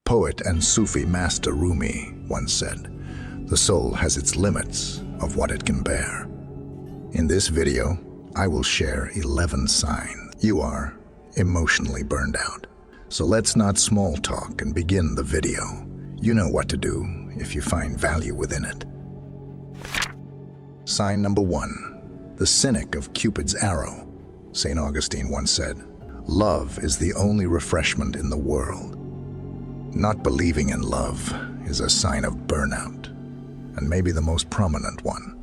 Poet and Sufi master Rumi once said, "The soul has its limits of what it can bear." In this video, I will share 11 signs you are emotionally burned out. So let's not small talk and begin the video. You know what to do if you find value within it. Sign number 1. The cynic of Cupid's arrow. St. Augustine once said, "Love is the only refreshment in the world." Not believing in love is a sign of burnout, and maybe the most prominent one.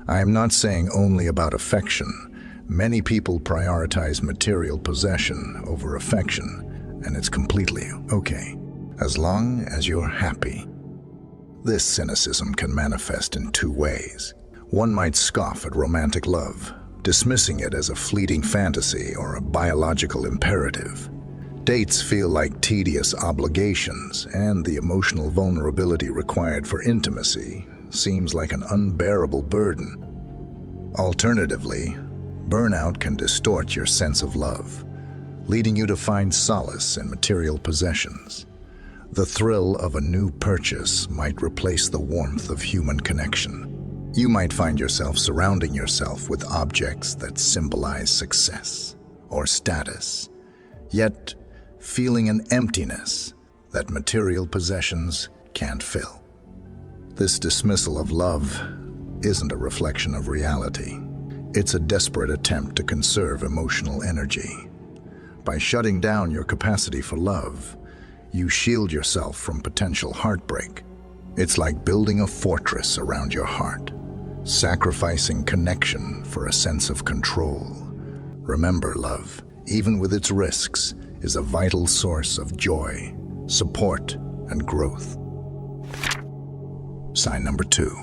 I am not saying only about affection. Many people prioritize material possession over affection, and it's completely okay, as long as you're happy. This cynicism can manifest in 2 ways. One might scoff at romantic love, dismissing it as a fleeting fantasy or a biological imperative. Dates feel like tedious obligations, and the emotional vulnerability required for intimacy seems like an unbearable burden. Alternatively, burnout can distort your sense of love, leading you to find solace in material possessions. The thrill of a new purchase might replace the warmth of human connection. You might find yourself surrounding yourself with objects that symbolize success or status, yet feeling an emptiness that material possessions can't fill. This dismissal of love isn't a reflection of reality. It's a desperate attempt to conserve emotional energy. By shutting down your capacity for love, you shield yourself from potential heartbreak. It's like building a fortress around your heart, sacrificing connection for a sense of control. Remember, love, even with its risks, is a vital source of joy, support, and growth. Sign number 2.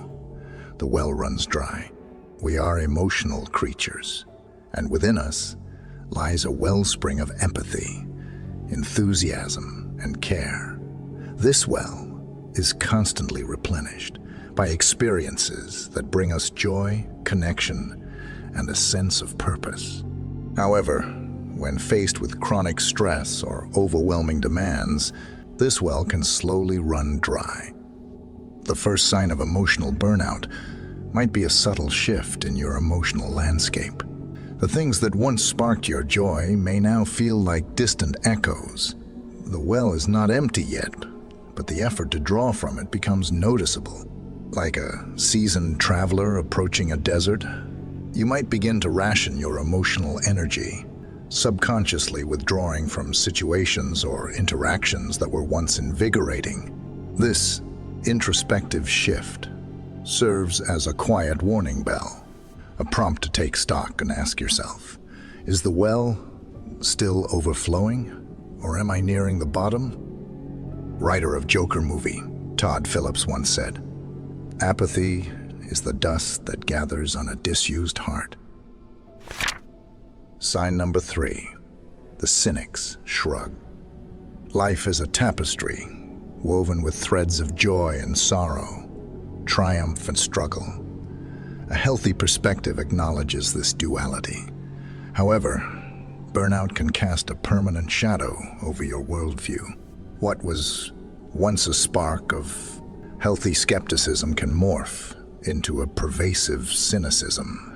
The well runs dry. We are emotional creatures, and within us lies a wellspring of empathy, enthusiasm, and care. This well is constantly replenished by experiences that bring us joy, connection, and a sense of purpose. However, when faced with chronic stress or overwhelming demands, this well can slowly run dry. The first sign of emotional burnout might be a subtle shift in your emotional landscape. The things that once sparked your joy may now feel like distant echoes. The well is not empty yet, but the effort to draw from it becomes noticeable. Like a seasoned traveler approaching a desert, you might begin to ration your emotional energy, subconsciously withdrawing from situations or interactions that were once invigorating. This introspective shift serves as a quiet warning bell, a prompt to take stock and ask yourself, is the well still overflowing, or am I nearing the bottom? Writer of Joker movie, Todd Phillips once said, "Apathy is the dust that gathers on a disused heart." Sign number 3. The cynic's shrug. Life is a tapestry, woven with threads of joy and sorrow, triumph and struggle. A healthy perspective acknowledges this duality. However, burnout can cast a permanent shadow over your worldview. What was once a spark of healthy skepticism can morph into a pervasive cynicism.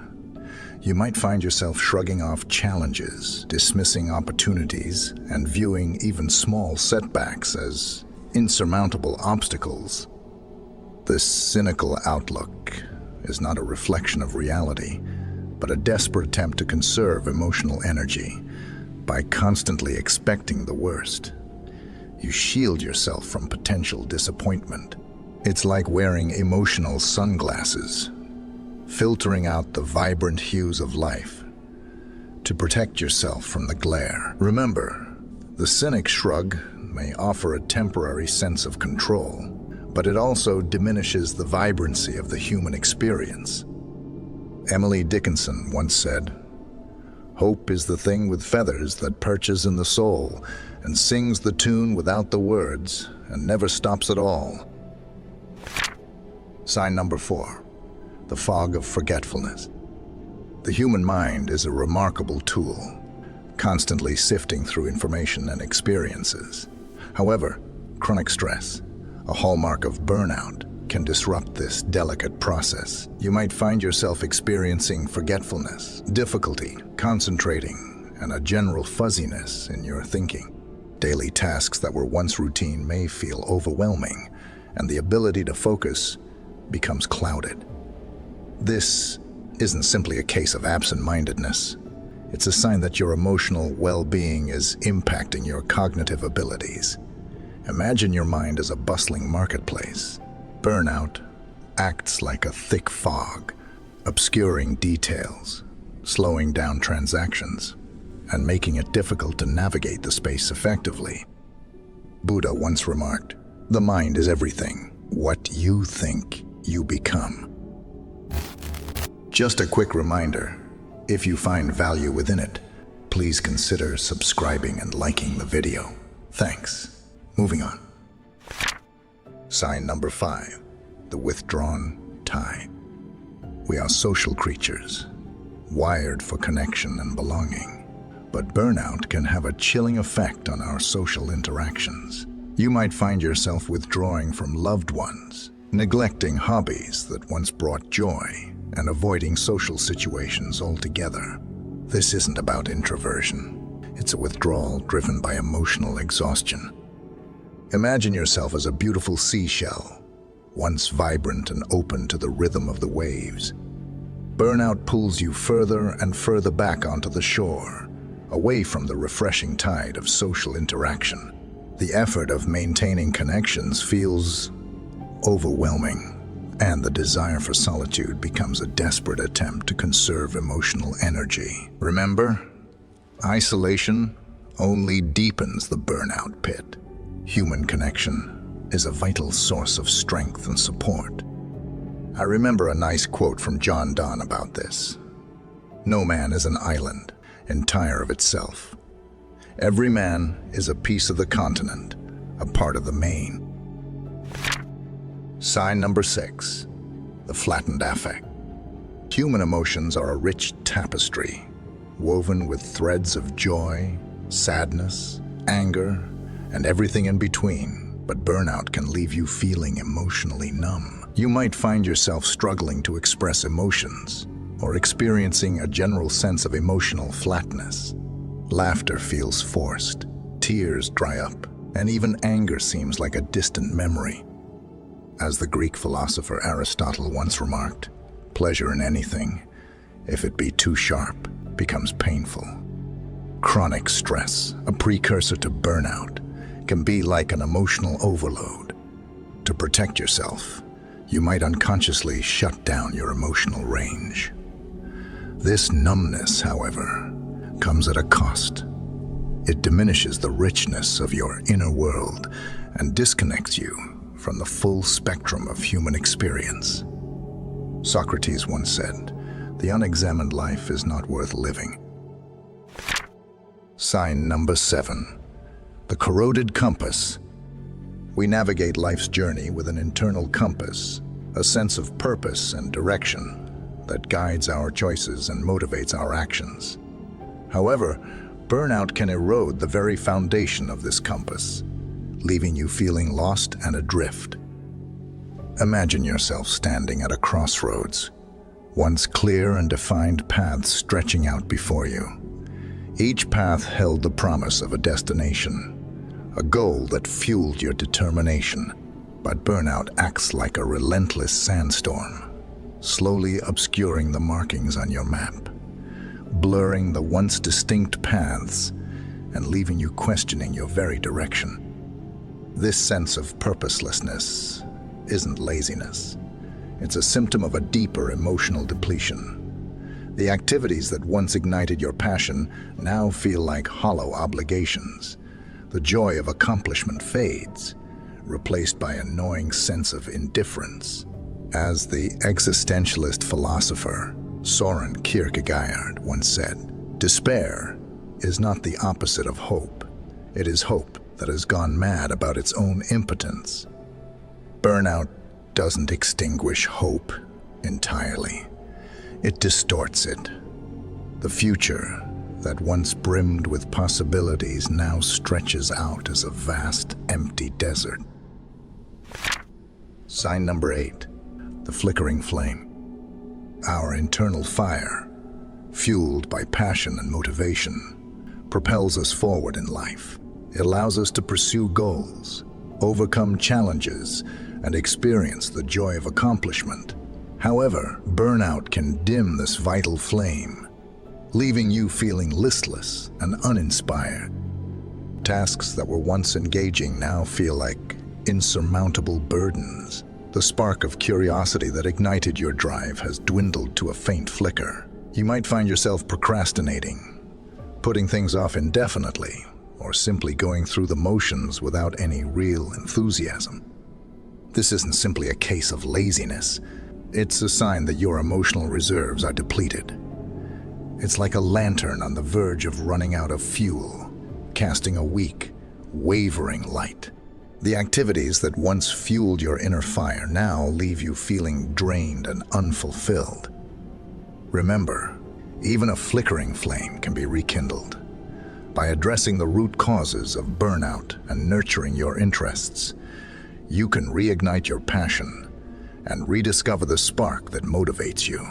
You might find yourself shrugging off challenges, dismissing opportunities, and viewing even small setbacks as insurmountable obstacles. This cynical outlook is not a reflection of reality, but a desperate attempt to conserve emotional energy. By constantly expecting the worst, you shield yourself from potential disappointment. It's like wearing emotional sunglasses, filtering out the vibrant hues of life to protect yourself from the glare. Remember, the cynic's shrug may offer a temporary sense of control, but it also diminishes the vibrancy of the human experience. Emily Dickinson once said, "Hope is the thing with feathers that perches in the soul and sings the tune without the words and never stops at all." Sign number 4. The fog of forgetfulness. The human mind is a remarkable tool, constantly sifting through information and experiences. However, Chronic stress, a hallmark of burnout, can disrupt this delicate process. You might find yourself experiencing forgetfulness, difficulty concentrating, and a general fuzziness in your thinking. Daily tasks that were once routine may feel overwhelming, and the ability to focus becomes clouded. This isn't simply a case of absent-mindedness. It's a sign that your emotional well-being is impacting your cognitive abilities. Imagine your mind as a bustling marketplace. Burnout acts like a thick fog, obscuring details, slowing down transactions, and making it difficult to navigate the space effectively. Buddha once remarked, "The mind is everything. What you think, you become." Just a quick reminder, if you find value within it, please consider subscribing and liking the video. Thanks. Moving on. Sign number 5, the withdrawn tide. We are social creatures, wired for connection and belonging. But burnout can have a chilling effect on our social interactions. You might find yourself withdrawing from loved ones, neglecting hobbies that once brought joy, and avoiding social situations altogether. This isn't about introversion. It's a withdrawal driven by emotional exhaustion. Imagine yourself as a beautiful seashell, once vibrant and open to the rhythm of the waves. Burnout pulls you further and further back onto the shore, away from the refreshing tide of social interaction. The effort of maintaining connections feels overwhelming, and the desire for solitude becomes a desperate attempt to conserve emotional energy. Remember, isolation only deepens the burnout pit. Human connection is a vital source of strength and support. I remember a nice quote from John Donne about this. "No man is an island, entire of itself. Every man is a piece of the continent, a part of the main." Sign number 6, the flattened affect. Human emotions are a rich tapestry, woven with threads of joy, sadness, anger, and everything in between, but burnout can leave you feeling emotionally numb. You might find yourself struggling to express emotions, or experiencing a general sense of emotional flatness. Laughter feels forced, tears dry up, and even anger seems like a distant memory. As the Greek philosopher Aristotle once remarked, pleasure in anything, if it be too sharp, becomes painful. Chronic stress, a precursor to burnout, can be like an emotional overload. To protect yourself, you might unconsciously shut down your emotional range. This numbness, however, comes at a cost. It diminishes the richness of your inner world and disconnects you from the full spectrum of human experience. Socrates once said, "The unexamined life is not worth living." Sign number 7, the corroded compass. We navigate life's journey with an internal compass, a sense of purpose and direction that guides our choices and motivates our actions. However, burnout can erode the very foundation of this compass, leaving you feeling lost and adrift. Imagine yourself standing at a crossroads, once clear and defined paths stretching out before you. Each path held the promise of a destination, a goal that fueled your determination. But burnout acts like a relentless sandstorm, slowly obscuring the markings on your map, blurring the once distinct paths, and leaving you questioning your very direction. This sense of purposelessness isn't laziness. It's a symptom of a deeper emotional depletion. The activities that once ignited your passion now feel like hollow obligations. The joy of accomplishment fades, replaced by a gnawing sense of indifference. As the existentialist philosopher Søren Kierkegaard once said, "Despair is not the opposite of hope. It is hope that has gone mad about its own impotence." Burnout doesn't extinguish hope entirely. It distorts it. The future that once brimmed with possibilities now stretches out as a vast, empty desert. Sign number 8, the flickering flame. Our internal fire, fueled by passion and motivation, propels us forward in life. It allows us to pursue goals, overcome challenges, and experience the joy of accomplishment. However, burnout can dim this vital flame, leaving you feeling listless and uninspired. Tasks that were once engaging now feel like insurmountable burdens. The spark of curiosity that ignited your drive has dwindled to a faint flicker. You might find yourself procrastinating, putting things off indefinitely, or simply going through the motions without any real enthusiasm. This isn't simply a case of laziness. It's a sign that your emotional reserves are depleted. It's like a lantern on the verge of running out of fuel, casting a weak, wavering light. The activities that once fueled your inner fire now leave you feeling drained and unfulfilled. Remember, even a flickering flame can be rekindled. By addressing the root causes of burnout and nurturing your interests, you can reignite your passion and rediscover the spark that motivates you.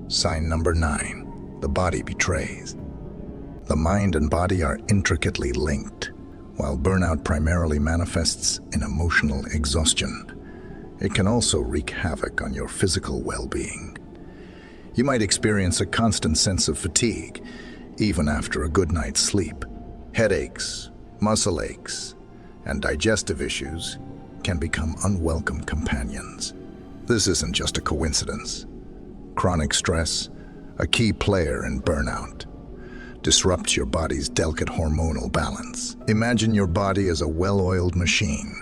Sign number 9, the body betrays. The mind and body are intricately linked. While burnout primarily manifests in emotional exhaustion, it can also wreak havoc on your physical well-being. You might experience a constant sense of fatigue, even after a good night's sleep. Headaches, muscle aches, and digestive issues can become unwelcome companions. This isn't just a coincidence. Chronic stress, a key player in burnout, disrupts your body's delicate hormonal balance. Imagine your body as a well-oiled machine.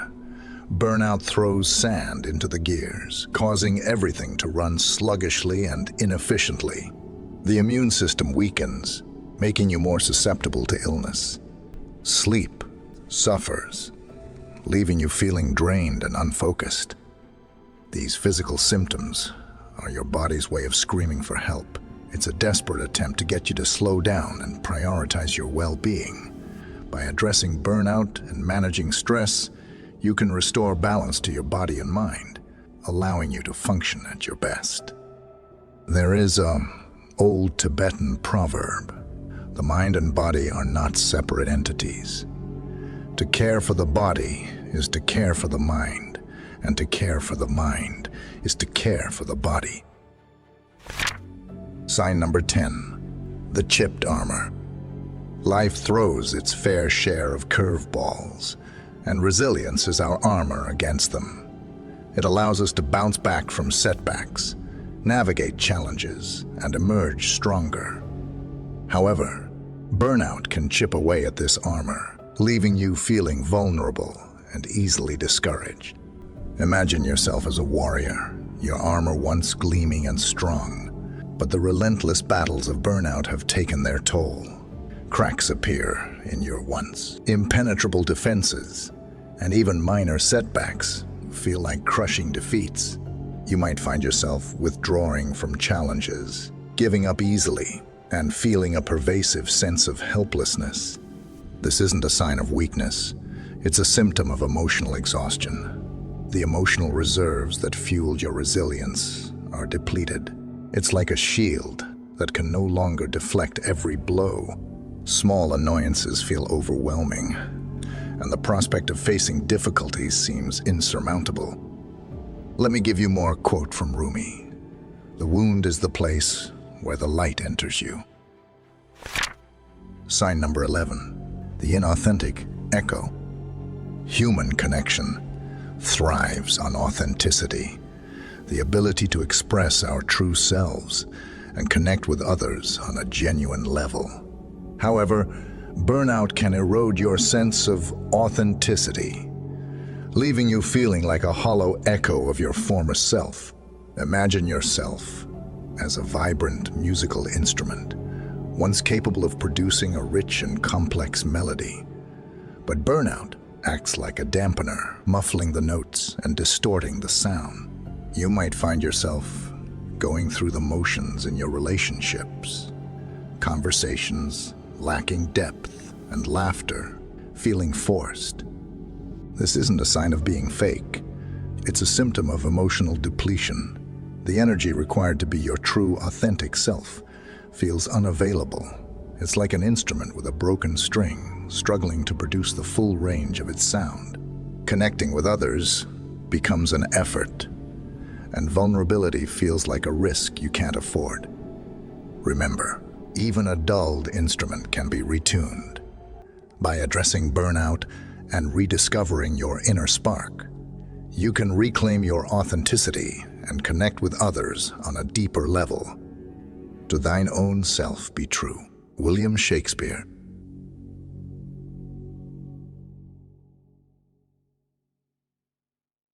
Burnout throws sand into the gears, causing everything to run sluggishly and inefficiently. The immune system weakens, making you more susceptible to illness. Sleep suffers, leaving you feeling drained and unfocused. These physical symptoms are your body's way of screaming for help. It's a desperate attempt to get you to slow down and prioritize your well-being. By addressing burnout and managing stress, you can restore balance to your body and mind, allowing you to function at your best. There is an old Tibetan proverb: the mind and body are not separate entities. To care for the body is to care for the mind, and to care for the mind is to care for the body. Sign number 10, the chipped armor. Life throws its fair share of curveballs, and resilience is our armor against them. It allows us to bounce back from setbacks, navigate challenges, and emerge stronger. However, burnout can chip away at this armor, leaving you feeling vulnerable and easily discouraged. Imagine yourself as a warrior, your armor once gleaming and strong. But the relentless battles of burnout have taken their toll. Cracks appear in your once impenetrable defenses, and even minor setbacks feel like crushing defeats. You might find yourself withdrawing from challenges, giving up easily, and feeling a pervasive sense of helplessness. This isn't a sign of weakness. It's a symptom of emotional exhaustion. The emotional reserves that fueled your resilience are depleted. It's like a shield that can no longer deflect every blow. Small annoyances feel overwhelming, and the prospect of facing difficulties seems insurmountable. Let me give you more quote from Rumi. The wound is the place where the light enters you. Sign number 11, the inauthentic echo. Human connection thrives on authenticity. The ability to express our true selves and connect with others on a genuine level. However, burnout can erode your sense of authenticity, leaving you feeling like a hollow echo of your former self. Imagine yourself as a vibrant musical instrument, once capable of producing a rich and complex melody. But burnout acts like a dampener, muffling the notes and distorting the sound. You might find yourself going through the motions in your relationships, conversations lacking depth, and laughter feeling forced. This isn't a sign of being fake. It's a symptom of emotional depletion. The energy required to be your true, authentic self feels unavailable. It's like an instrument with a broken string, struggling to produce the full range of its sound. Connecting with others becomes an effort, and vulnerability feels like a risk you can't afford. Remember, even a dulled instrument can be retuned. By addressing burnout and rediscovering your inner spark, you can reclaim your authenticity and connect with others on a deeper level. To thine own self be true. William Shakespeare.